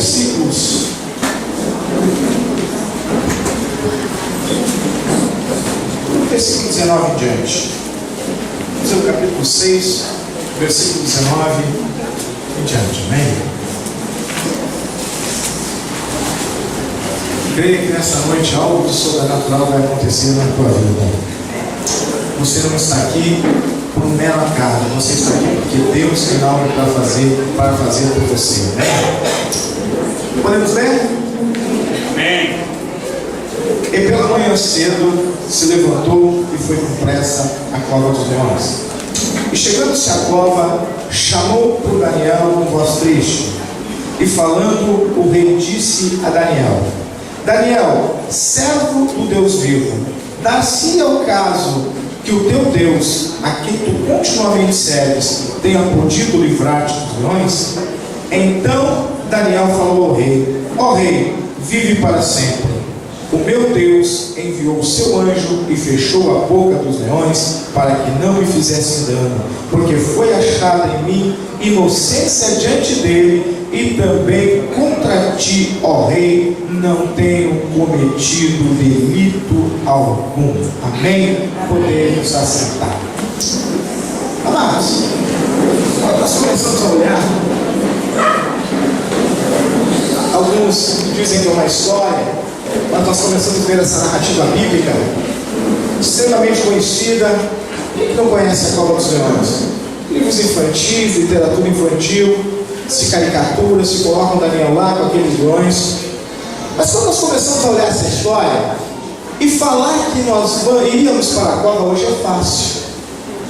versículos versículo 19 em diante. Vamos dizer o capítulo 6, versículo 19 em diante. Amém? Creio que nessa noite algo de sobrenatural vai acontecer na tua vida. Você não está aqui por um mero acaso, você está aqui porque Deus tem algo para fazer por você. Amém? Podemos ler? Amém. E pela manhã cedo se levantou e foi com pressa à cova dos leões. E chegando-se à cova, chamou por Daniel com voz triste. E falando, o rei disse a Daniel: Daniel, servo do Deus vivo, dar-se ao caso que o teu Deus, a quem tu continuamente serves, tenha podido livrar-te dos leões? Então Daniel falou ao rei: ó rei, vive para sempre. O meu Deus enviou o seu anjo e fechou a boca dos leões para que não me fizessem dano, porque foi achada em mim inocência diante dele, e também contra ti, ó rei, não tenho cometido delito algum. Amém? Podemos assentar. Amados, nós começamos a olhar. Alguns dizem que é uma história, mas nós começamos a ver essa narrativa bíblica extremamente conhecida. Quem não conhece a Cova dos Leões? Livros infantis, literatura infantil, se caricatura, se colocam Daniel lá com aqueles leões. Mas quando nós começamos a olhar essa história e falar que nós iríamos para a cova hoje é fácil.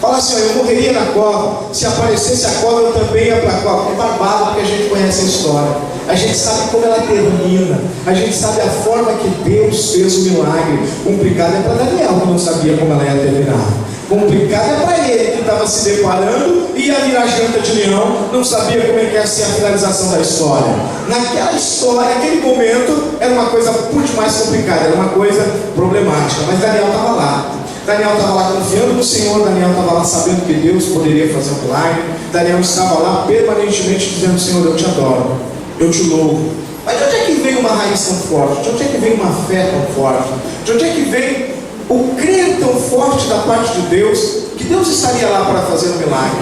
Falar assim: eu morreria na cova, se aparecesse a cova eu também ia para a cova. É barbado, porque a gente conhece a história. A gente sabe como ela termina. A gente sabe a forma que Deus fez o milagre. Complicado é para Daniel, que não sabia como ela ia terminar. Complicado é para ele, que estava se deparando e ia virar janta de leão, não sabia como é que ia ser a finalização da história. Naquela história, naquele momento, era uma coisa por demais complicada, era uma coisa problemática. Mas Daniel estava lá. Daniel estava lá confiando no Senhor, Daniel estava lá sabendo que Deus poderia fazer um milagre. Daniel estava lá permanentemente dizendo: Senhor, eu te adoro, eu te louvo. Mas de onde é que vem uma raiz tão forte? De onde é que vem uma fé tão forte? De onde é que vem o crer tão forte da parte de Deus, que Deus estaria lá para fazer um milagre?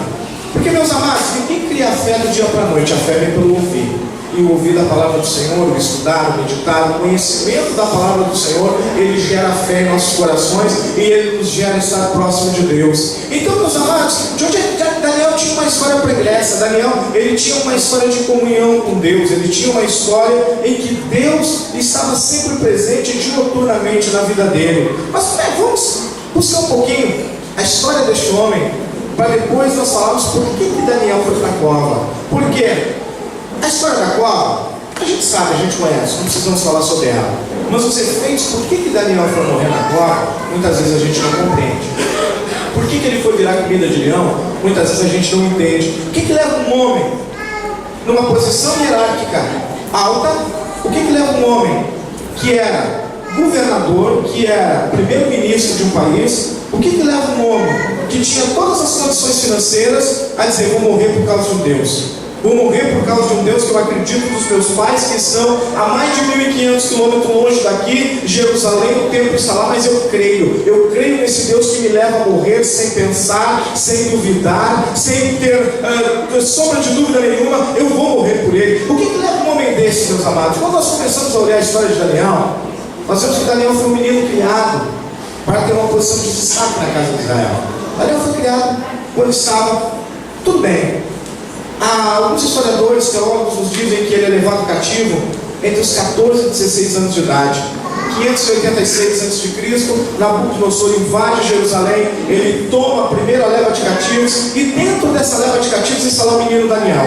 Porque, meus amados, ninguém cria a fé do dia para a noite. A fé vem pelo ouvir. E o ouvir da palavra do Senhor, o estudar, o meditar, o conhecimento da palavra do Senhor, ele gera fé em nossos corações e ele nos gera estar próximo de Deus. Então, meus amados, de onde Daniel tinha uma história pregressa. Daniel, ele tinha uma história de comunhão com Deus. Ele tinha uma história em que Deus estava sempre presente diuturnamente na vida dele. Mas vamos buscar um pouquinho a história deste homem, para depois nós falarmos por que Daniel foi para a cova. Por quê? A história da cova, a gente sabe, a gente conhece, não precisamos falar sobre ela. Mas os efeitos, por que Daniel foi morrer na cova, muitas vezes a gente não compreende. Por que ele foi virar comida de leão, muitas vezes a gente não entende. O que leva um homem numa posição hierárquica alta? O que leva um homem que era governador, que era primeiro-ministro de um país? O que leva um homem que tinha todas as condições financeiras a dizer: vou morrer por causa de um Deus? Vou morrer por causa de um Deus que eu acredito dos meus pais, que estão a mais de 1.500 quilômetros longe daqui, Jerusalém, o templo está lá, mas eu creio nesse Deus que me leva a morrer sem pensar, sem duvidar, sem ter sombra de dúvida nenhuma. Eu vou morrer por ele. O que leva um homem desse, meus amados? Quando nós começamos a olhar a história de Daniel, nós vemos que Daniel foi um menino criado para ter uma posição de destaque na casa de Israel. Daniel foi criado quando estava tudo bem. Alguns historiadores, teólogos nos dizem que ele é levado cativo entre os 14 e 16 anos de idade. 586 a.C., Nabucodonosor invade Jerusalém, ele toma a primeira leva de cativos, e dentro dessa leva de cativos está lá o menino Daniel.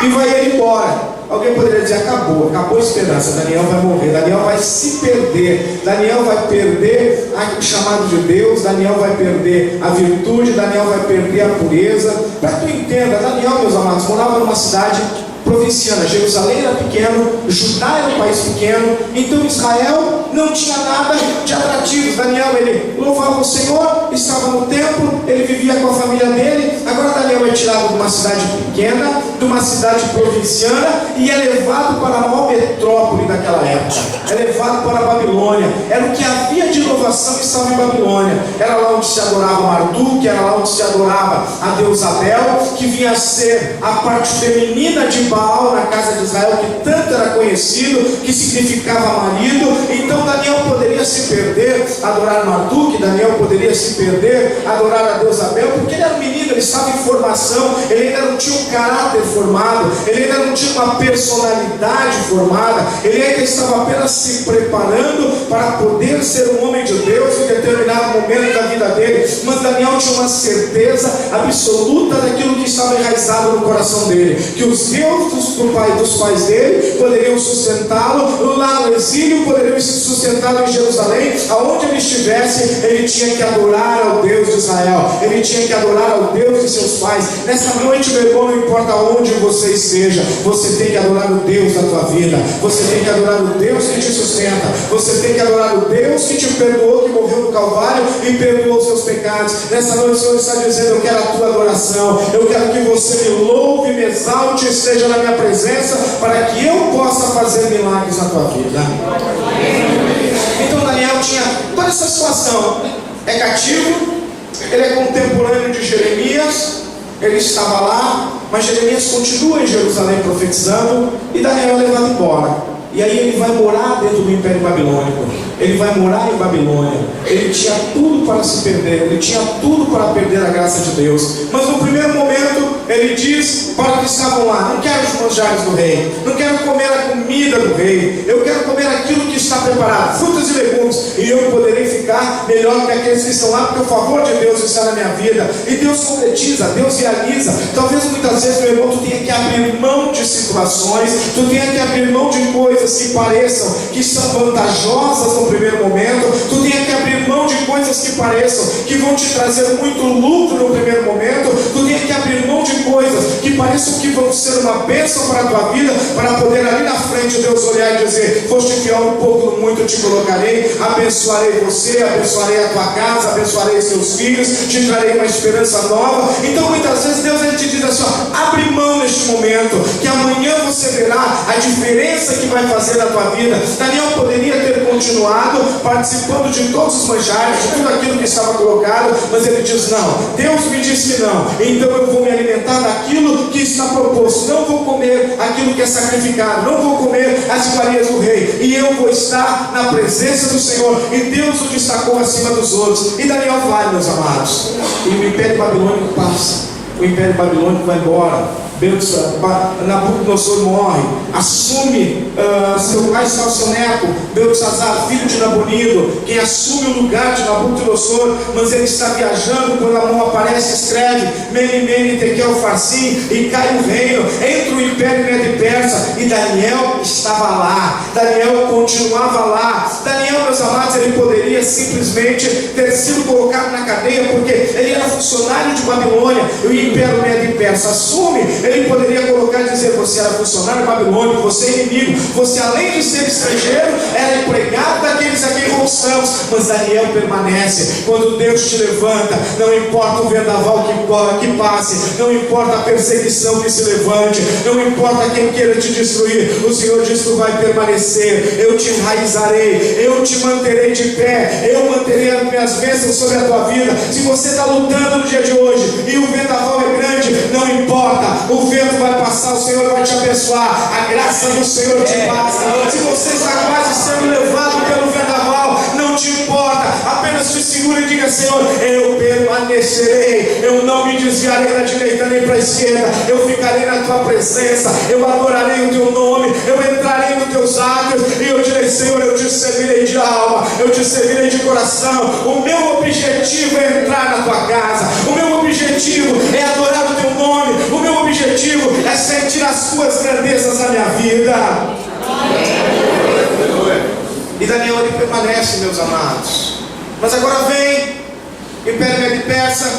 E vai ele embora. Alguém poderia dizer: acabou a esperança, Daniel vai morrer, Daniel vai se perder, Daniel vai perder o chamado de Deus, Daniel vai perder a virtude, Daniel vai perder a pureza. Para que tu entenda, Daniel, meus amados, morava numa cidade provinciana. Jerusalém era pequeno, Judá era um país pequeno, então Israel não tinha nada de atrativo. Daniel, ele louvava o Senhor, estava no templo, ele vivia com a família dele. Agora Daniel é tirado de uma cidade pequena, de uma cidade provinciana, e é levado para a maior metrópole daquela época. É levado para a Babilônia. Era o que havia de inovação que estava em Babilônia. Era lá onde se adorava Marduk, era lá onde se adorava a deusa Bel, que vinha a ser a parte feminina de Baal na casa de Israel, que tanto era conhecido, que significava marido. Então Daniel poderia se perder, adorar Marduk, Daniel poderia se perder, adorar a deusa Bel, porque ele era um menino, ele estava em formação, ele ainda não tinha um caráter formado, ele ainda não tinha uma personalidade formada, ele ainda estava apenas se preparando para poder ser um homem de Deus em determinado momento da vida dele. Mas Daniel tinha uma certeza absoluta daquilo que estava enraizado no coração dele, que os deuses dos pais dele poderiam sustentá-lo lá no exílio, poderiam sustentá-lo em Jerusalém, aonde ele estivesse, ele tinha que adorar ao Deus de Israel, ele tinha que adorar ao Deus de seus pais. Nessa noite, meu irmão, não importa onde você esteja, você tem que adorar o Deus da tua vida, você tem que adorar o Deus que te sustenta, você tem que adorar o Deus que te perdoou, que morreu no Calvário e perdoou os seus pecados. Nessa noite o Senhor está dizendo: eu quero a tua adoração, eu quero que você me louve, me exalte, esteja na minha presença, para que eu possa fazer milagres na tua vida. Então Daniel tinha toda essa situação. É cativo, ele é contemporâneo de Jeremias, ele estava lá, mas Jeremias continua em Jerusalém profetizando, e Daniel é levado embora. E aí ele vai morar dentro do Império Babilônico, ele vai morar em Babilônia. Ele tinha tudo para se perder, ele tinha tudo para perder a graça de Deus. Mas no primeiro momento ele diz para os que estavam lá: não quero os manjares do rei, não quero comer a comida do rei, eu quero comer aquilo que está preparado, frutas e legumes, e eu poderei ficar melhor do que aqueles que estão lá, porque o favor de Deus está na minha vida. E Deus concretiza, Deus realiza. Talvez muitas vezes, meu irmão, tu tenha que abrir mão de situações, tu tenha que abrir mão de coisas que pareçam que são vantajosas no primeiro momento, tu tenha que abrir mão de coisas que pareçam que vão te trazer muito lucro no primeiro momento, tu tenha que abrir mão de coisas que pareçam que vão ser uma bênção para a tua vida, para poder ali na frente Deus olhar e dizer: foste fiel no pouco, no muito te colocarei, abençoarei você, abençoarei a tua casa, abençoarei os teus filhos, te trarei uma esperança nova. Então muitas vezes Deus ele te diz assim: ó, abre mão neste momento, que amanhã você verá a diferença que vai fazer na tua vida. Daniel poderia ter continuado participando de todos os manjares, de tudo aquilo que estava colocado, mas ele diz: não, Deus me disse que não, então eu vou me alimentar daquilo que está proposto, não vou comer aquilo que é sacrificado, não vou comer as iguarias do rei, e eu vou estar na presença do Senhor. E Deus o destacou acima dos outros. E Daniel vai, meus amados, e o Império Babilônico passa, o Império Babilônico vai embora. Nabucodonosor morre, assume seu pai, seu neto Beltesazar, filho de Nabonido, quem assume o lugar de Nabucodonosor. Mas ele está viajando, quando a mão aparece, escreve Mene, Mene, Tekel, Farsim, e cai o reino, entra o Império Medo-Persa, e Daniel estava lá, Daniel continuava lá. Daniel, meus amados, ele poderia simplesmente ter sido colocado na cadeia, porque ele era funcionário de Babilônia, e o Império Medo-Persa assume. Ele poderia colocar e dizer: você era funcionário babilônico, você é inimigo, você além de ser estrangeiro, era empregado daqueles a quem voltamos. Mas Daniel permanece. Quando Deus te levanta, não importa o vendaval que passe, não importa a perseguição que se levante, não importa quem queira te destruir, o Senhor diz: tu vai permanecer, eu te enraizarei, eu te manterei de pé, eu manterei as minhas bênçãos sobre a tua vida. Se você está lutando no dia de hoje e o vendaval é grande, não importa, o vento vai passar, o Senhor vai te abençoar, a graça do Senhor te basta. Se você está quase sendo levado pelo vendaval, não te importa, apenas te segura e diga: Senhor, eu permanecerei, eu não me desviarei da direita nem para a esquerda, eu ficarei na tua presença, eu adorarei o teu nome, eu entrarei nos teus atos, e eu direi: Senhor, eu te servirei de alma, eu te servirei de coração. O meu objetivo é entrar na tua casa, o meu objetivo é adorar o teu nome, o meu objetivo é sentir as tuas grandezas na minha vida. E Daniel ele permanece, meus amados. Mas agora vem Império Medo-Persa.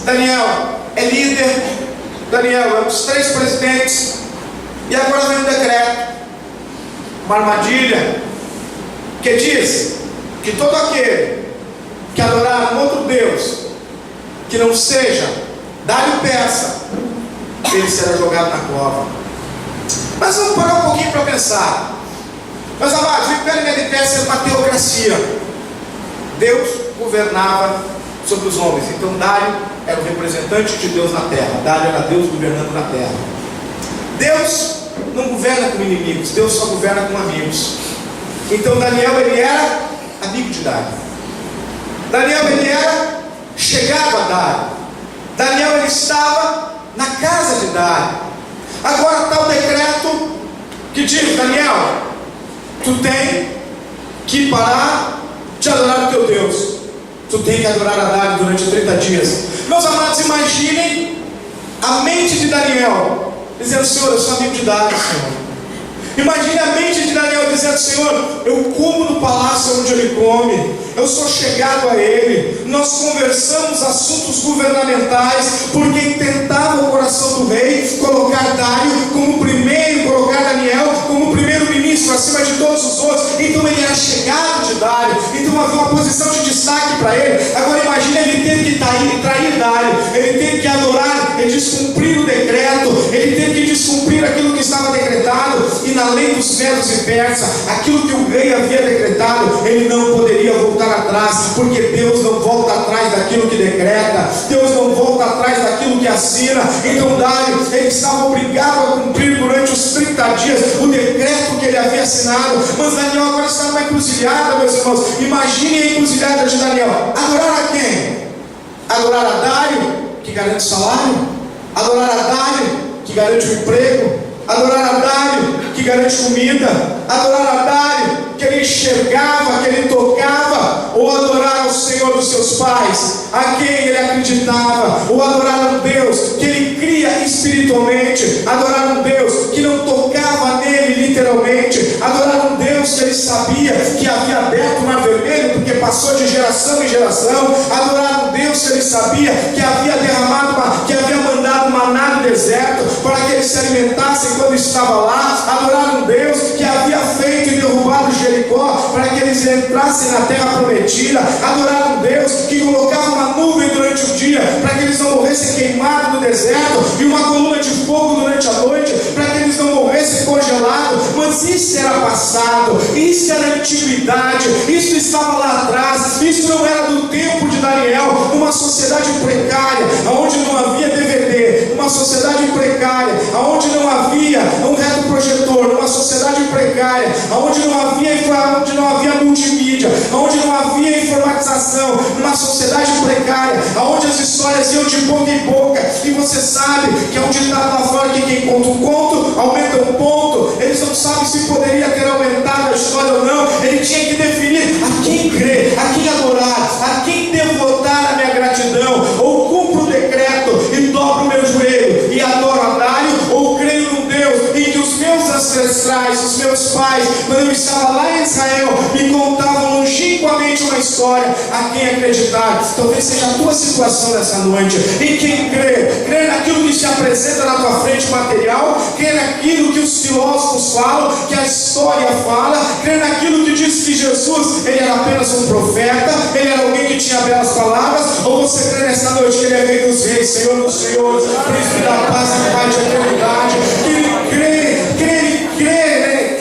Daniel é líder, Daniel é um dos 3 presidentes. E agora vem um decreto, uma armadilha, que diz que todo aquele que adorar um outro Deus que não seja Dário persa, ele será jogado na cova. Mas vamos parar um pouquinho para pensar. Meus amados, o Império Medo-Persa era uma teocracia. Deus governava sobre os homens. Então Dário era o representante de Deus na terra. Dário era Deus governando na terra. Deus não governa com inimigos, Deus só governa com amigos. Então Daniel, ele era amigo de Dário. Daniel, ele era chegado a Dário. Daniel, ele estava na casa de Dário. Agora está o decreto que diz: Daniel, tu tem que parar de adorar o teu Deus. Tu tem que adorar a Dário durante 30 dias. Meus amados, imaginem a mente de Daniel dizendo: Senhor, eu sou amigo de Dário, Senhor. Imagine a mente de Daniel dizendo: Senhor, eu como no palácio onde ele come, eu sou chegado a ele, nós conversamos assuntos governamentais, porque tentava o coração do rei colocar Dário como primeiro, colocar Daniel como primeiro-ministro acima de todos os outros. Então ele era chegado de Dário, então havia uma posição de destaque para ele. Agora imagine ele teve que trair Dário, ele teve que adorar e descumprir o decreto, ele teve que descumprir aquilo que estava decretado. E na lei dos medos e persas, aquilo que o rei havia decretado, ele não poderia voltar atrás, porque Deus não volta atrás daquilo que decreta, Deus não volta atrás daquilo que assina. Então Dário, ele estava obrigado a cumprir durante os 30 dias o decreto que ele havia assinado. Mas Daniel agora está numa encruzilhada, meus irmãos. Imagine a encruzilhada de Daniel: adorar a quem? Adorar a Dário, que garante salário? Adorar a Dário, que garante o emprego? Adorar a Dário, que garante comida? Adorar a Dário, que ele enxergava, que ele tocava? Ou adorar ao Senhor dos seus pais, a quem ele acreditava? Ou adorar a um Deus que ele cria espiritualmente? Adorar um Deus que não tocava nele literalmente? Adorar um Deus que ele sabia que havia aberto o mar vermelho, porque passou de geração em geração? Adorar um Deus que ele sabia que havia derramado, que havia mandado maná no deserto para que eles se alimentassem quando estava lá? Adorar um Deus que havia feito e derrubado Jericó para que eles entrassem na terra prometida? Adorar um Deus que colocava uma nuvem durante o dia para que eles não morressem queimados no deserto, e uma coluna de fogo durante a noite para que eles não morressem congelados? Mas isso era passado, isso era antiguidade, isso estava lá atrás, isso não era do tempo de Daniel. Uma sociedade precária, onde não havia DVD, uma sociedade precária, onde não havia um retroprojetor, uma sociedade precária, onde não havia multimídia, onde não havia informatização, uma sociedade precária, onde as histórias iam de boca em boca. E você sabe que é um ditado lá fora que quem conta um conto aumenta um ponto. Eles não sabem se poderia ter aumentado a história ou não. Ele tinha que definir a quem crer, a quem adorar, a quem devotar a minha gratidão. Ou cumpro o decreto e dobro o meu joelho e adoro a Dário, ou creio num Deus em que os meus ancestrais, os meus pais, quando eu estava lá em Israel, me contavam longínquamente uma história. A quem acreditar? Talvez seja a tua situação nessa noite. Em quem crê naquilo que se apresenta na tua frente material, crê naquilo que os filósofos falam, que a história fala, crê naquilo que diz que Jesus, ele era apenas um profeta, ele era alguém que tinha belas palavras? Ou você crê nessa noite que ele é rei dos reis, Senhor dos senhores, príncipe da paz e pai de eternidade? Que ele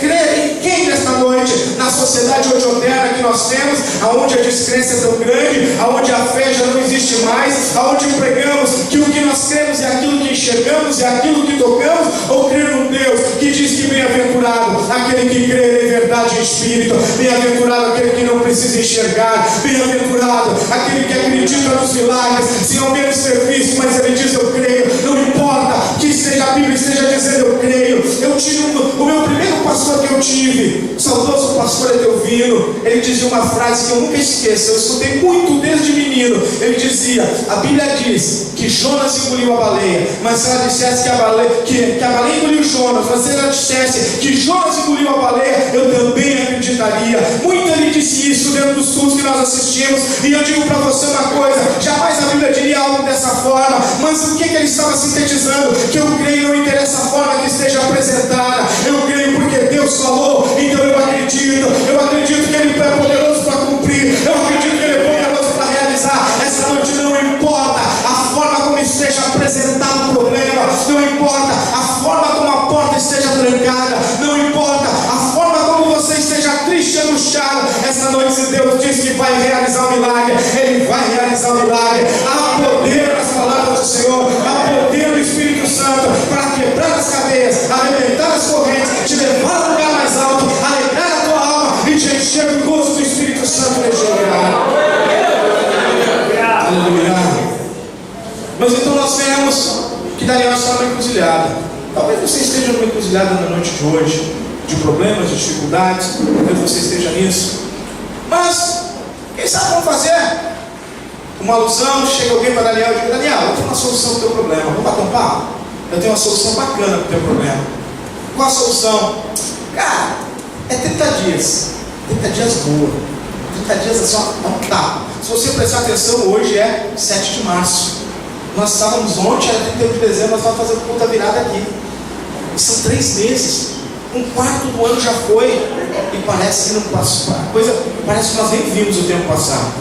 crê em quem nesta noite? Na sociedade hoje moderna que nós temos, aonde a descrença é tão grande, aonde a fé já não existe mais, aonde pregamos que o que nós cremos é aquilo que enxergamos, é aquilo que tocamos? Ou crer num Deus que diz que bem-aventurado aquele que crê em verdade e espírito, bem-aventurado aquele que não precisa enxergar, bem-aventurado aquele que acredita nos milagres, se ao menos ser visto, mas ele diz: eu creio. Não importa que a Bíblia esteja dizendo eu creio. Eu tive o meu primeiro pastor que eu tive, o saudoso pastor Edelvino, ele dizia uma frase que eu nunca esqueço, eu escutei muito desde menino. Ele dizia: a Bíblia diz que Jonas engoliu a baleia, mas se ela dissesse que a baleia engoliu Jonas, mas se ela dissesse que Jonas engoliu a baleia, eu também acreditaria. Muito ele disse isso dentro dos cultos que nós assistimos. E eu digo para você uma coisa: jamais a Bíblia diria algo dessa forma. Mas o que ele estava sintetizando? Que eu creio, não interessa a forma que esteja apresentada, eu creio porque Deus falou, então eu acredito que ele é poderoso para cumprir, eu acredito que ele é poderoso para realizar. Essa noite não importa a forma como esteja apresentada, vai realizar o milagre. Ele vai realizar o milagre. Há poder nas palavras do Senhor, há poder do Espírito Santo para quebrar as cadeias, arrebentar as correntes, te levar ao lugar mais alto, alegrar a tua alma e te encher do gozo do Espírito Santo neste lugar. Aleluia. Mas então nós vemos que Daniel está numa encruzilhada. Talvez você esteja numa encruzilhada na noite de hoje, de problemas, de dificuldades. Talvez você esteja nisso. Mas, quem sabe vamos fazer uma alusão, chega alguém para Daniel e diz: Daniel, eu tenho uma solução para o teu problema. Vamos bater um papo? Eu tenho uma solução bacana para o teu problema. Qual a solução? Cara, é 30 dias. 30 dias boa. 30 dias é só um tapa. Se você prestar atenção, hoje é 7 de março. Nós estávamos ontem, era 31 de dezembro, nós estávamos fazendo conta virada aqui. São 3 meses. Um quarto do ano já foi. E parece que não passou. Parece que nós nem vimos o tempo passar.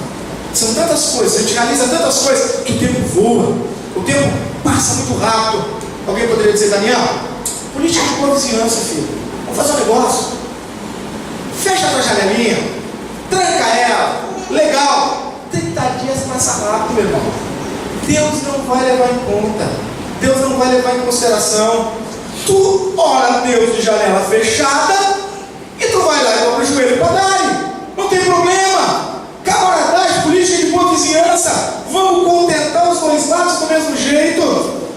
São tantas coisas, a gente realiza tantas coisas que o tempo voa. O tempo passa muito rápido. Alguém poderia dizer: Daniel, política de boa vizinhança, filho. Vamos fazer um negócio. Fecha a tua janelinha. Tranca ela. Legal. 30 dias passa rápido, meu irmão. Deus não vai levar em conta. Deus não vai levar em consideração. Tu ora a Deus de janela fechada e tu vai lá e dobra o joelho para dar. Não tem problema. Camaradagem, política de boa vizinhança. Vamos contentar os dois lados do mesmo jeito.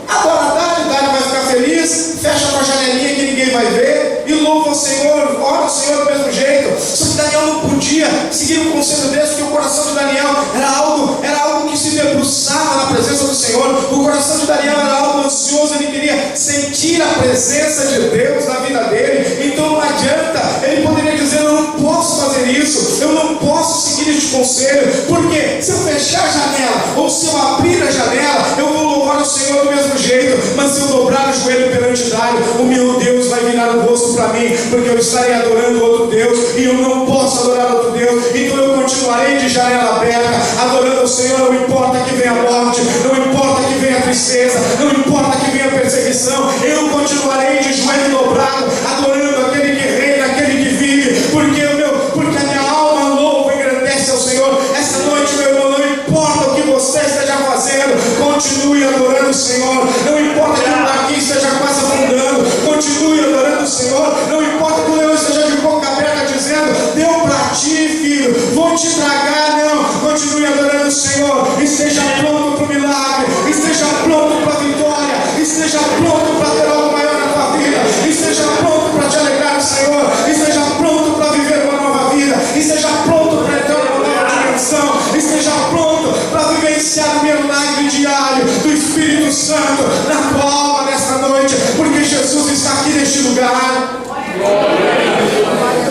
Agora o Dário vai ficar feliz, fecha uma janelinha que ninguém vai ver e louva o Senhor, ora o Senhor do mesmo jeito. Só que Daniel não podia seguir um conselho desse, porque o coração de Daniel era algo que se debruçava na presença do Senhor. O coração de Daniel era algo ansioso, ele queria sentir a presença de Deus na vida dele. Então não adianta, ele poderia dizer: eu não posso fazer isso, eu não posso seguir este conselho, porque se eu fechar a janela ou se eu abrir a janela, eu vou louvar o Senhor do mesmo jeito. Mas se eu dobrar o joelho perante Dário, o meu Deus vai virar o rosto para mim, porque eu estarei adorando outro Deus e eu não posso adorar outro Deus. Então eu continuarei de janela aberta, adorando o Senhor. Não importa que venha a morte, não importa que venha a tristeza, não importa que venha a perseguição, eu continuarei de joelho dobrado, adorando aquele que reina, aquele que vive, porque a minha alma louva e engrandece ao Senhor. Esta noite, meu irmão, não importa o que você esteja fazendo, continue adorando o Senhor. Não importa que o daqui esteja quase afundando, continue adorando o Senhor. Não importa que o leão esteja de boca aberta dizendo: deu para ti, filho, vou te tragar. Não, continue adorando o Senhor. Esteja pronto para o milagre, esteja pronto para a vitória, esteja pronto para ter algo maior na tua vida, esteja pronto para te alegrar no Senhor, esteja pronto para viver uma nova vida, esteja pronto para entrar numa nova dimensão, esteja pronto para vivenciar o milagre diário do Espírito Santo na tua alma nesta noite, porque Jesus está aqui neste lugar.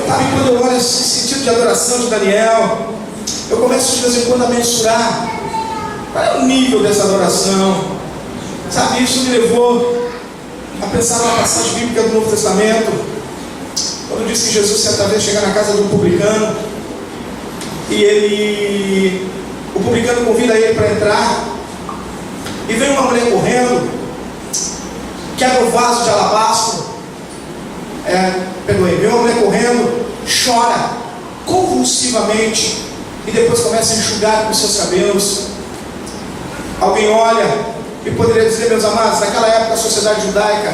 Sabe, quando eu olho esse sentido de adoração de Daniel, eu começo de vez em quando a mensurar qual é o nível dessa adoração. Sabe, isso me levou a pensar numa passagem bíblica do Novo Testamento, quando diz que Jesus certa vez chega na casa de um publicano e o publicano convida ele para entrar, e vem uma mulher correndo, quebra o vaso de alabastro, vem uma mulher correndo, chora convulsivamente e depois começa a enxugar com seus cabelos. Alguém olha e poderia dizer: meus amados, naquela época a sociedade judaica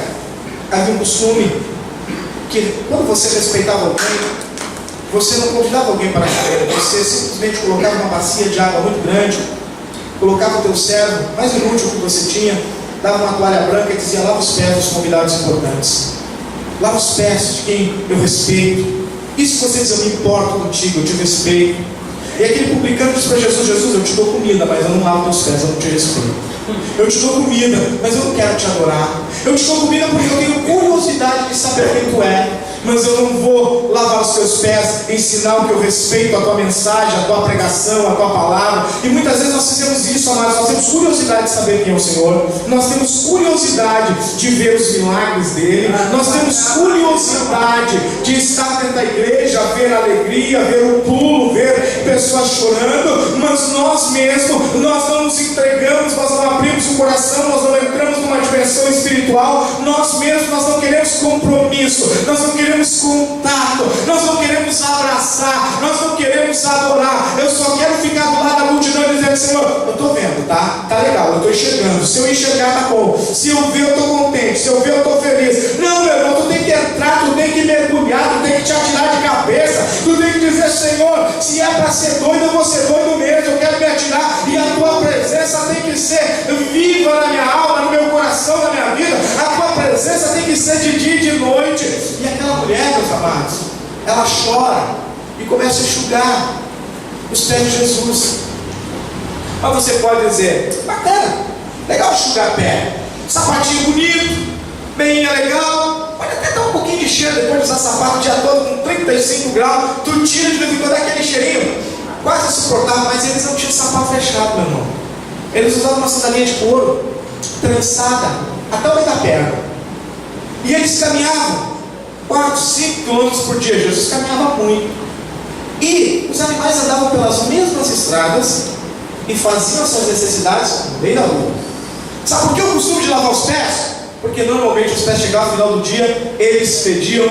havia um costume que quando você respeitava alguém, você não convidava alguém para comer, você simplesmente colocava uma bacia de água muito grande, colocava o teu servo mais inútil que você tinha, dava uma toalha branca e dizia: lava os pés dos convidados importantes, lava os pés de quem eu respeito. Isso você diz: eu me importo contigo, eu te respeito. E aquele publicano disse para Jesus: Jesus, eu te dou comida, mas eu não lavo teus pés, eu não te respeito. Eu te dou comida, mas eu não quero te adorar. Eu te dou comida porque eu tenho curiosidade de saber quem tu é, mas eu não vou lavar os teus pés em sinal que eu respeito a tua mensagem, a tua pregação, a tua palavra. E muitas vezes nós fizemos isso, amados. Nós temos curiosidade de saber quem é o Senhor, nós temos curiosidade de ver os milagres dele, nós temos curiosidade de estar dentro da igreja, ver a alegria, ver o pulo, ver pessoas chorando, mas nós mesmos, nós não nos entregamos, nós não abrimos o coração, nós não entramos numa dimensão espiritual espiritual, nós mesmos não queremos compromisso, nós não queremos contato, nós não queremos abraçar, nós não queremos adorar. Eu só quero ficar do lado da multidão e dizer: Senhor, eu estou vendo, tá legal, eu estou enxergando. Se eu enxergar, tá bom. Se eu ver, eu estou contente. Se eu ver, eu estou feliz. Não, meu irmão, tu tem que entrar, tu tem que mergulhar, tu tem que te atirar de cabeça, tu tem que dizer: Senhor, se é para ser doido, eu vou ser doido mesmo, eu quero me atirar, e a tua presença tem que ser viva na minha alma, no meu coração, na minha vida. A tua presença tem que ser de dia e de noite. E aquela mulher, meus amados, ela chora e começa a enxugar os pés de Jesus. Mas você pode dizer: bacana, legal enxugar pé, sapatinho bonito, meinha legal, pode até dar um pouquinho de cheiro depois de usar sapato o dia todo com 35 graus, tu tira de vez em quando aquele cheirinho, quase insuportável. Mas eles não tinham sapato fechado, meu irmão. Eles usavam uma sandalinha de couro, trançada, até o meio da perna. E eles caminhavam 4, 5 quilômetros por dia. Jesus caminhava muito. E os animais andavam pelas mesmas estradas e faziam as suas necessidades no meio da rua. Sabe por que eu costumo de lavar os pés? Porque normalmente os pés chegavam no final do dia, eles fediam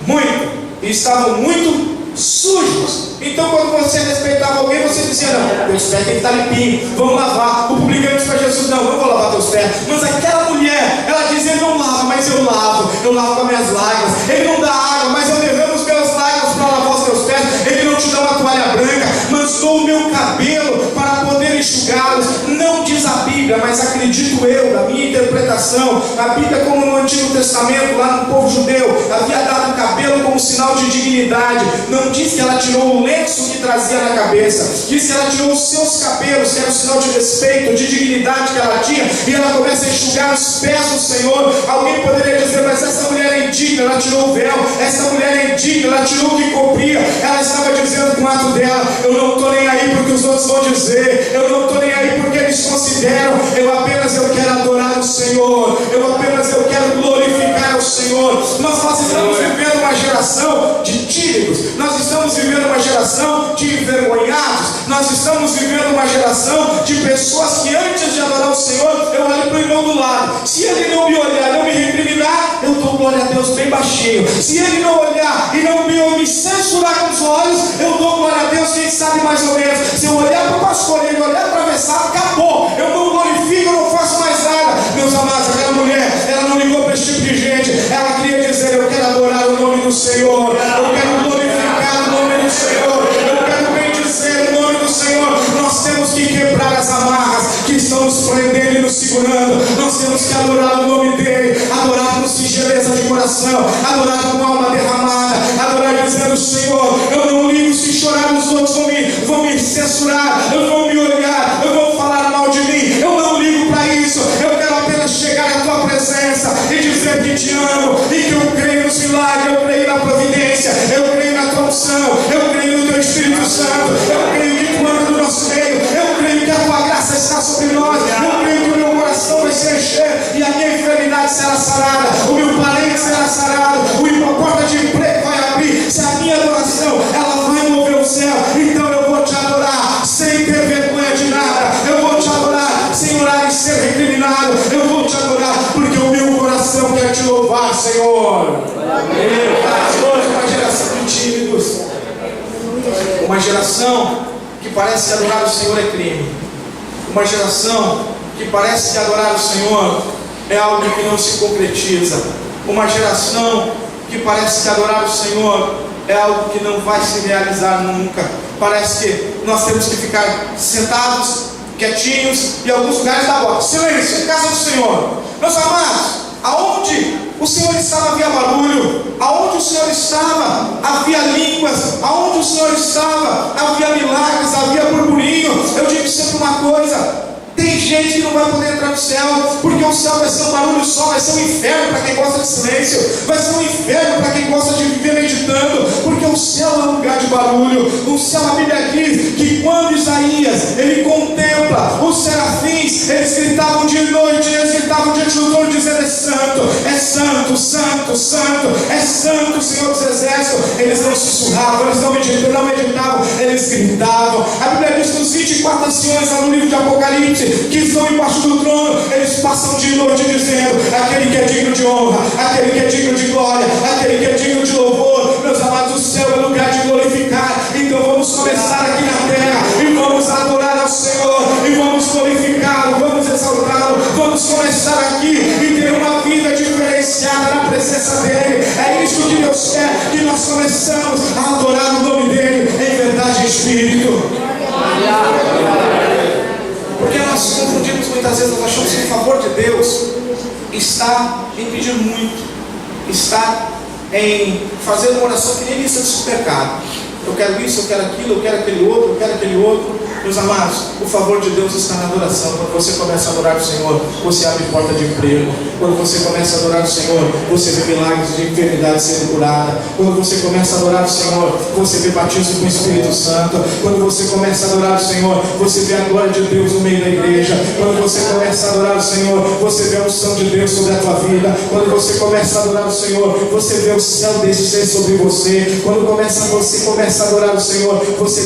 muito e estavam muito sujos. Então, quando você respeitava alguém, você dizia: não, meus pés têm que estar limpinhos, vamos lavar. O publicano disse para Jesus: não, eu vou lavar teus pés. Mas aquela mulher, ela dizia: ele não lava, mas eu lavo com as minhas lágrimas. Ele não dá água, mas eu derramo os meus lágrimas para lavar os teus pés. Ele não te dá uma toalha branca, mas dou o meu cabelo para poder enxugá-los. Não diz a Bíblia, mas acredito eu, da minha interpretação, a Bíblia, como no Antigo Testamento, lá no povo judeu, havia dado o cabelo como sinal de dignidade. Não diz que ela tirou o lenço que trazia na cabeça, diz que ela tirou os seus cabelos, que era um sinal de respeito, de dignidade que ela tinha, e ela começa a enxugar os pés do Senhor. Alguém poderia dizer: mas essa mulher é indigna, ela tirou o véu, essa mulher é indigna, ela tirou o que cobria. Ela estava dizendo com o ato dela: eu não estou nem aí porque os outros vão dizer, eu não estou nem aí porque eles consideram, eu quero adorar o Senhor, eu quero glorificar o Senhor. Nós estamos vivendo uma geração de tímidos, nós estamos vivendo uma geração de envergonhados, nós estamos vivendo uma geração de pessoas que antes de adorar o Senhor, eu olho para o irmão do lado. Se ele não me olhar, não me recriminar, eu dou glória a Deus bem baixinho. Se ele não olhar e não me censurar com os olhos, eu dou glória a Deus, quem sabe mais ou menos. Se eu olhar para o pastor e ele olhar atravessado, acabou, eu não glorifico, eu não faço mais nada. Meus amados, aquela mulher, ela não ligou para esse tipo de gente, ela queria dizer: eu quero adorar o nome do Senhor, eu quero glorificar o nome do Senhor, eu quero bendizer o nome do Senhor. Nós temos que quebrar as amarras que estão nos prendendo e nos segurando. Nós temos que adorar o nome dele, adorar com singeleza de coração, adorar com alma derramada, adorar dizendo: Senhor, eu não ligo se chorar, os outros vão me censurar, vão me olhar, vão falar mal de mim. Eu não ligo para isso, eu quero apenas chegar à tua presença e dizer que te amo e que eu creio nos milagres, eu creio na providência, eu creio na tua unção, eu creio no teu Espírito Santo, eu creio que tu anda no nosso meio, eu creio que a tua graça está sobre nós, eu creio que o meu coração vai se encher e a minha enfermidade será sarada, o meu parente será sarado, a porta de emprego vai abrir. Se a minha adoração ela vai mover o céu, então eu vou te adorar sem ter vergonha de nada, eu vou te adorar sem orar e ser recriminado, eu vou te adorar porque o meu coração quer te louvar, Senhor. Amém. Uma geração de tímidos, uma geração que parece que adorar o Senhor é crime, uma geração que parece que adorar o Senhor é algo que não se concretiza, uma geração que parece que adorar o Senhor é algo que não vai se realizar nunca. Parece que nós temos que ficar sentados, quietinhos, e alguns lugares da boca. Silêncio, casa do Senhor. Meus amados, aonde o Senhor estava havia barulho, aonde o Senhor estava havia línguas, aonde o Senhor estava havia milagres, havia burburinho. Eu digo sempre uma coisa: tem gente que não vai poder entrar no céu, porque o céu vai ser um barulho só, vai ser um inferno para quem gosta de silêncio, vai ser um inferno para quem gosta de viver meditando, porque o céu é um lugar de barulho. O céu, a Bíblia diz que quando Isaías ele contempla os serafins, eles gritavam de noite, eles gritavam diante do trono, dizendo: dizendo: é santo, santo, santo, é santo o Senhor dos Exércitos. Eles não sussurravam, eles não meditavam, eles gritavam. A Bíblia diz que os 24 anciões lá no livro de Apocalipse, que estão embaixo do trono, eles passam de noite dizendo: aquele que é digno de honra, aquele que é digno de glória, aquele que é digno de louvor. Meus amados, o céu é lugar de glorificar. Então vamos começar aqui na terra e vamos adorar ao Senhor, e vamos glorificá-lo, vamos exaltá-lo. Vamos começar aqui e ter uma vida diferenciada na presença dEle. É isso que Deus quer, que nós começamos a adorar o nome dEle em verdade e espírito. Porque nós confundimos muitas vezes, nós achamos que o favor de Deus está em pedir muito, está em fazer uma oração que nem lista de supermercado. Eu quero isso, eu quero aquilo, eu quero aquele outro, eu quero aquele outro. Meus amados, o favor de Deus está na adoração. Quando você começa a adorar o Senhor, você abre porta de emprego. Quando você começa a adorar o Senhor, você vê milagres de enfermidade sendo curada. Quando você começa a adorar o Senhor, você vê batismo com o Espírito Santo. Quando você começa a adorar o Senhor, você vê a glória de Deus no meio da igreja. Quando você começa a adorar o Senhor, você vê a unção de Deus sobre a tua vida. Quando você começa a adorar o Senhor, você vê o céu descer sobre você. Quando você começa a adorar o Senhor, você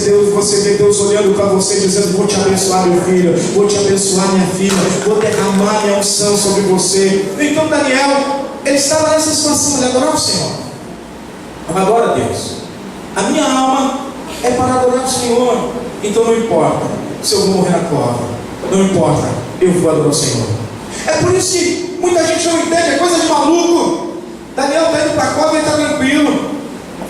vê Deus olhando para você, dizendo: vou te abençoar, meu filho, vou te abençoar, minha filha, vou derramar minha unção sobre você. Então Daniel, ele estava nessa situação, ele adorava o Senhor. Adora a Deus. A minha alma é para adorar o Senhor. Então não importa se eu vou morrer na cova, não importa, eu vou adorar o Senhor. É por isso que muita gente não entende, é coisa de maluco. Daniel está indo para a cova e está tranquilo.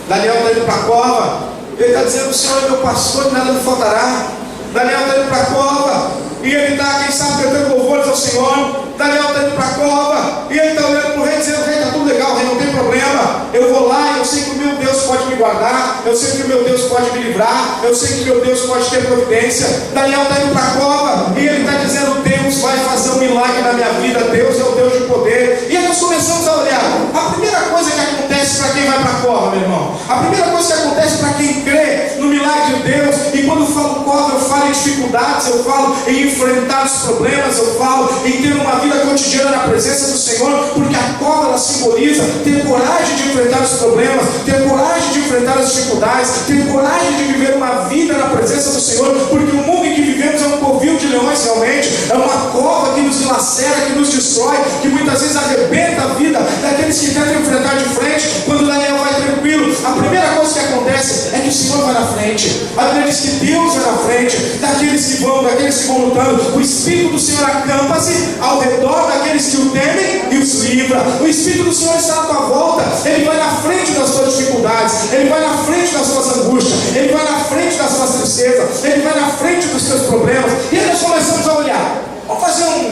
Daniel está indo para a cova, ele está dizendo: o Senhor é meu pastor e nada me faltará. Daniel está indo para a cova e ele está, quem sabe, cantando louvores ao Senhor. Daniel está indo para a cova e ele está olhando para o rei, dizendo: rei, está tudo legal, rei, não tem problema. Eu vou lá e eu sei que o meu Deus pode me guardar, eu sei que o meu Deus pode me livrar, eu sei que o meu Deus pode ter providência. Daniel está indo para a cova e ele está dizendo: Deus vai fazer um milagre na minha vida, Deus é o Deus de poder. E aí nós começamos a olhar. A primeira coisa que acontece para quem vai para a cova, meu irmão, a primeira coisa que acontece para quem crê no milagre de Deus, e quando eu falo cova, eu falo em dificuldades, eu falo em enfrentar os problemas, eu falo em ter uma vida cotidiana na presença do Senhor, porque a cova ela simboliza ter coragem de enfrentar os problemas, ter coragem de enfrentar as dificuldades, ter coragem de viver uma vida na presença do Senhor, porque o mundo em que vivemos é um covil de leões realmente, é uma cova que nos dilacera, que nos destrói, que muitas vezes arrebenta a vida daqueles que tentam enfrentar de frente. Quando Daniel vai tranquilo, a primeira coisa que acontece é que o Senhor vai na frente. A Bíblia diz que Deus vai na frente daqueles que vão lutando. O Espírito do Senhor acampa-se ao redor daqueles que o temem e os livra. O Espírito do Senhor está à tua volta, ele vai na frente das tuas dificuldades, ele vai na frente das tuas angústias, ele vai na frente das tuas tristezas, ele vai na frente dos teus problemas. E aí nós começamos a olhar. Vamos fazer uma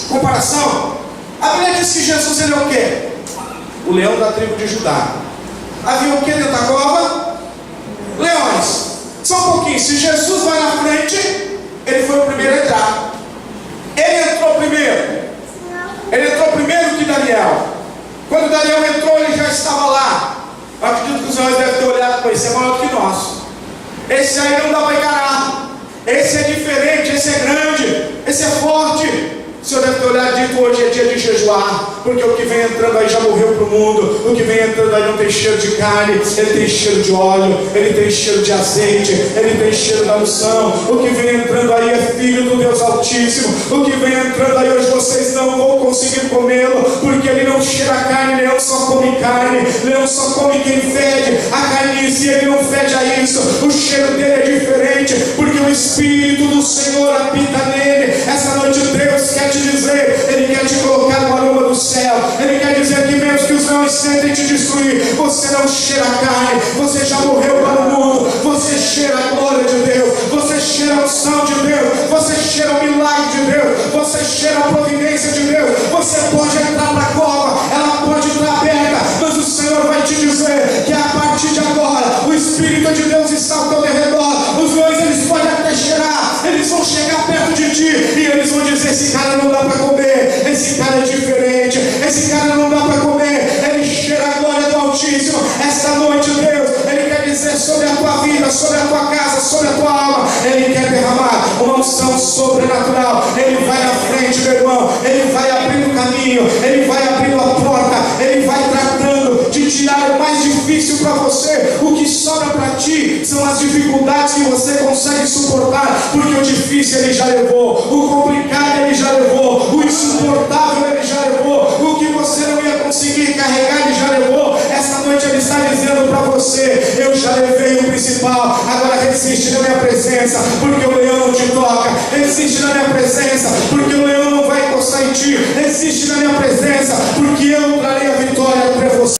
comparação. A Bíblia diz que Jesus, ele é o quê? O leão da tribo de Judá. Havia o que dentro da cova? Leões. Só um pouquinho. Se Jesus vai na frente, ele foi o primeiro a entrar. Ele entrou primeiro. Ele entrou primeiro que Daniel. Quando Daniel entrou, ele já estava lá. Eu acredito que os leões devem ter olhado para esse, é maior que nós. Esse aí não dá para encarar. Esse é diferente, esse é grande, esse é forte. O Senhor deve ter olhado e dito: hoje é dia de jejuar, porque o que vem entrando aí já morreu para o mundo. O que vem entrando aí não tem cheiro de carne, ele tem cheiro de óleo, ele tem cheiro de azeite, ele tem cheiro da unção. O que vem entrando aí é filho do Deus Altíssimo. O que vem entrando aí hoje vocês não vão conseguir comê-lo, porque ele não cheira a carne, leão só come carne, leão só come quem fede. A carniça, ele não fede a isso. O cheiro dele é diferente, porque o Espírito do Senhor habita nele. Essa noite Deus quer te dizer, ele quer te colocar no aroma do céu. Ele quer dizer que mesmo que os leões tentem te destruir, você não cheira a carne, você já morreu para o mundo, você cheira a glória de Deus, você cheira a unção de Deus, você cheira o milagre de Deus, você cheira a providência de Deus. Você pode entrar para a cova, ela pode estar aberta, mas o Senhor vai te dizer que a partir de agora o Espírito de Deus está ao teu redor. Os leões, eles podem até cheirar, eles vão chegar perto de ti e eles vão dizer: esse cara não dá para comer, esse cara é diferente, esse cara não dá para comer, ele cheira a glória do Altíssimo. Esta noite Deus, ele quer dizer sobre a tua vida, sobre a tua casa, sobre a tua alma, ele quer derramar uma unção sobrenatural. Ele vai na frente, meu irmão, ele vai abrindo caminho, caminho, Ele vai abrindo a porta, Ele vai tratando de tirar o mais difícil para você. O que sobra para ti são as dificuldades que você consegue suportar, porque o difícil Ele já levou, o complicado Ele já levou, o insuportável Ele já levou, o que você não ia conseguir carregar Ele já levou. Essa noite Ele está dizendo para você: eu já levei o principal, agora resiste na minha presença, porque o leão não te toca. Resiste na minha presença, porque o leão não vai encostar em ti. Resiste na minha presença, porque eu trarei a vitória para você.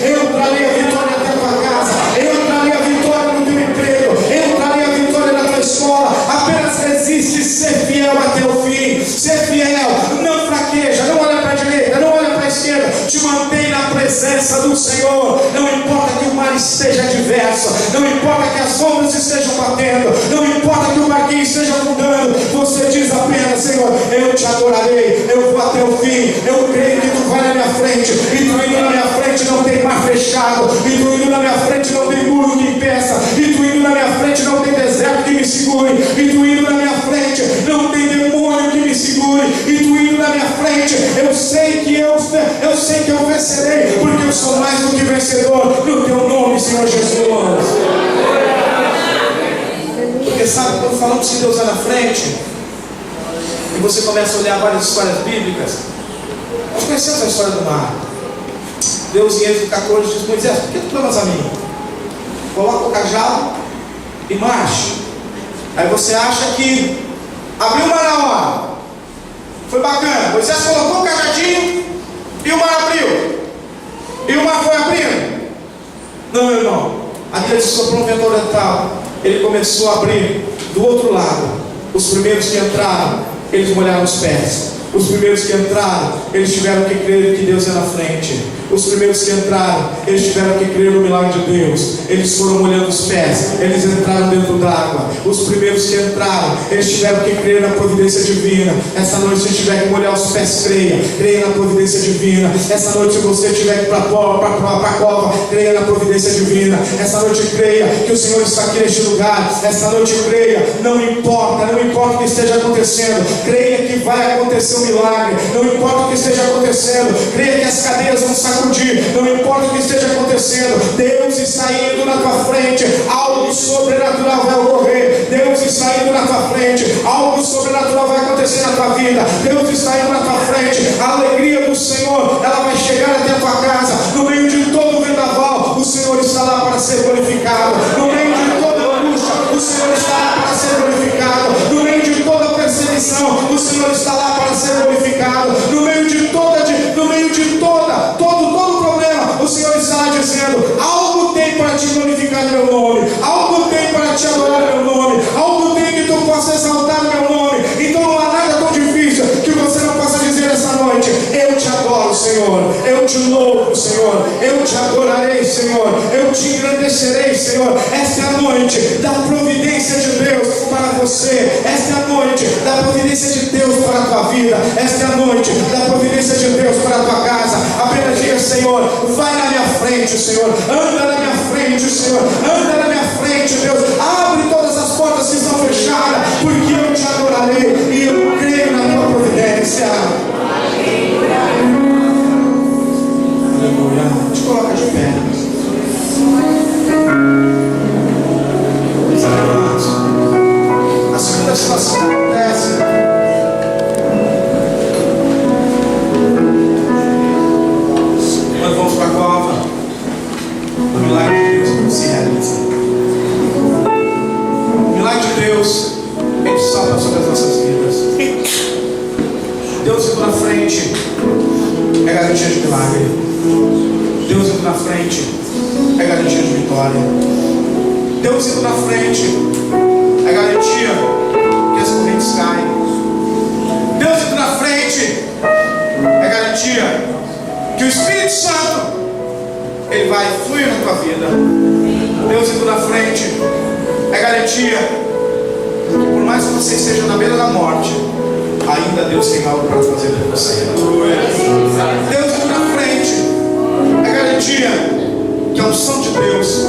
Eu trarei a vitória até a tua casa, eu trarei a vitória no teu emprego, eu trarei a vitória na tua escola. Apenas resiste, ser fiel até o fim. Ser fiel, não fraqueja, não olha para a direita, não olha para a esquerda, te mantém na presença do Senhor. Não importa que o mar esteja adverso, não importa que as ondas estejam batendo, não importa que o barquinho esteja afundando, você diz apenas: Senhor, eu te adorarei, eu vou até o fim. Eu creio que tu vai na minha frente, e tu indo na minha frente não tem mar fechado, e tu indo na minha frente não tem muro que impeça, e tu indo na minha frente não tem deserto que me segure, e tu indo na minha frente não tem demônio que me segure, e tu indo na minha frente, eu sei que eu vencerei, porque eu sou mais do que vencedor no teu nome, Senhor Jesus. Porque sabe, quando falamos que Deus vai na frente, e você começa a olhar várias histórias bíblicas, nós conhecemos a história do mar. Deus em Êxodo 14 diz: Moisés, por que tu clamas a mim? Coloca o cajado e marche. Aí você acha que abriu o mar na hora, foi bacana. Moisés colocou o cajadinho e o mar abriu, e o mar foi abrindo. Não, meu irmão, aquele soprou um vento oriental, ele começou a abrir do outro lado. Os primeiros que entraram, eles molharam os pés. Os primeiros que entraram, eles tiveram que crer que Deus é na frente. Os primeiros que entraram, eles tiveram que crer no milagre de Deus. Eles foram molhando os pés, eles entraram dentro d'água. Os primeiros que entraram, eles tiveram que crer na providência divina. Essa noite, se tiver que molhar os pés, creia na providência divina. Essa noite, se você tiver que ir para a cova, creia na providência divina. Essa noite, creia que o Senhor está aqui neste lugar. Essa noite, creia, não importa o que esteja acontecendo, creia que vai acontecer um milagre. Não importa o que esteja acontecendo, creia que as cadeias vão sacudir. Não importa o que esteja acontecendo, Deus está indo na tua frente. Algo sobrenatural vai ocorrer. Deus está indo na tua frente. Algo sobrenatural vai acontecer na tua vida. Deus está indo na tua frente. A alegria do Senhor, ela vai chegar até a tua casa. No meio de todo o vendaval, o Senhor está lá para ser glorificado. No meio de toda angústia, o Senhor está lá para ser glorificado. No meio de toda perseguição, o Senhor está lá para ser glorificado. No meio de todo problema, o Senhor está lá dizendo: algo tem para te glorificar no meu nome, algo tem para te adorar no meu nome, algo tem que tu possa exaltar no meu nome. Então não há nada tão difícil que você não possa dizer essa noite: eu te adoro, Senhor, eu te louvo, Senhor, eu te adorarei, Senhor, eu te engrandecerei, Senhor. Esta é a noite da providência de Deus para você. Esta é a noite da providência de Deus para a tua vida. Esta é a noite da providência de Deus para a tua casa. Apenas diga: Senhor, vai na minha frente, Senhor, anda na minha frente, Senhor, anda na minha frente, Deus. Abre todas as portas que estão fechadas, porque eu te adorarei e eu creio na tua providência. Aleluia. Te coloca de pé. A segunda situação acontece quando vamos para a cova. O milagre de Deus se realiza. O milagre de Deus, ele salva sobre as nossas vidas. Deus indo na frente é garantia de milagre. Deus indo na frente é garantia de vitória. Deus indo na frente é garantia que as correntes caem. Deus indo na frente é garantia que o Espírito Santo, ele vai fluir na tua vida. Deus indo na frente é garantia que, por mais que você esteja na beira da morte, ainda Deus tem algo para fazer por você. Deus indo na frente é garantia que a unção de Deus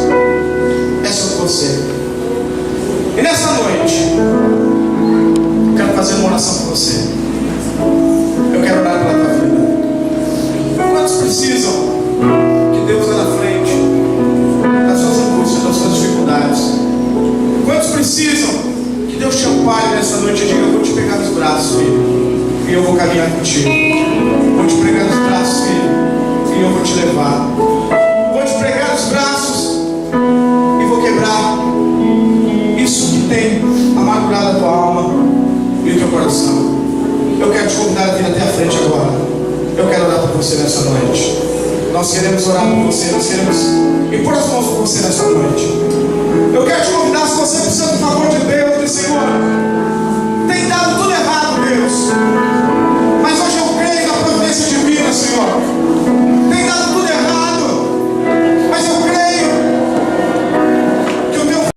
é sobre você. E nessa noite, eu quero fazer uma oração por você. Eu quero orar pela tua vida. eu vou caminhar contigo. Vou te pregar nos braços, filho, e eu vou te levar. Vou te pregar nos braços e vou quebrar isso que tem amargurado a tua alma e o teu coração. Eu quero te convidar a vir até a frente agora. Eu quero orar por você nessa noite. Nós queremos orar por você, nós queremos impor as mãos por você nessa noite. Eu quero te convidar, se você precisa do favor de Deus, de Senhor,